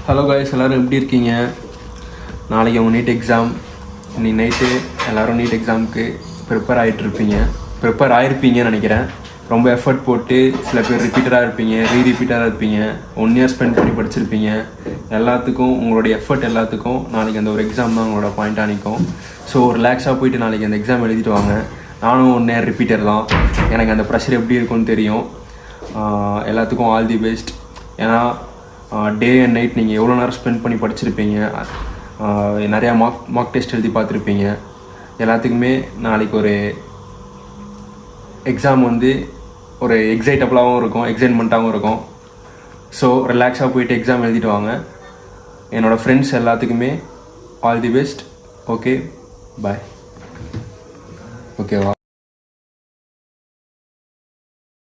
Hello guys, எல்லோரும் எப்படி இருக்கீங்க? நாளைக்கு அவங்க நீட் எக்ஸாம். இன்னைக்கு நைட்டு எல்லோரும் நீட் எக்ஸாமுக்கு ப்ரிப்பேர் ஆகிருப்பீங்கன்னு நினைக்கிறேன். ரொம்ப எஃபர்ட் போட்டு சில பேர் ரிப்பீட்டடாக இருப்பீங்க, ரிப்பீட்டடாக இருப்பீங்க, 1 year ஸ்பெண்ட் பண்ணி படிச்சிருப்பீங்க. எல்லாத்துக்கும் உங்களுடைய எஃபர்ட் எல்லாத்துக்கும் நாளைக்கு அந்த ஒரு எக்ஸாம் தான் உங்களோட பாயிண்ட்டாக நிற்கும். ஸோ ரிலாக்ஸாக போயிட்டு நாளைக்கு அந்த எக்ஸாம் எழுதிட்டு வாங்க. நானும் 1 year ரிப்பீட்டர் தான். எனக்கு அந்த ப்ரெஷர் எப்படி இருக்குன்னு தெரியும். எல்லாத்துக்கும் ஆல் தி பெஸ்ட். ஏன்னா டே அண்ட் நைட் நீங்கள் எவ்வளோ நேரம் ஸ்பெண்ட் பண்ணி படிச்சிருப்பீங்க, நிறையா மார்க் டெஸ்ட் எழுதி பார்த்துருப்பீங்க. எல்லாத்துக்குமே நாளைக்கு ஒரு எக்ஸாம் ஒரு எக்ஸைட்டபுளாகவும் இருக்கும், எக்ஸைட்மெண்ட்டாகவும் இருக்கும். ஸோ ரிலாக்ஸாக போயிட்டு எக்ஸாம் எழுதிட்டு வாங்க. என்னோடய ஃப்ரெண்ட்ஸ் எல்லாத்துக்குமே ஆல் தி பெஸ்ட். ஓகே, பாய். ஓகேவா?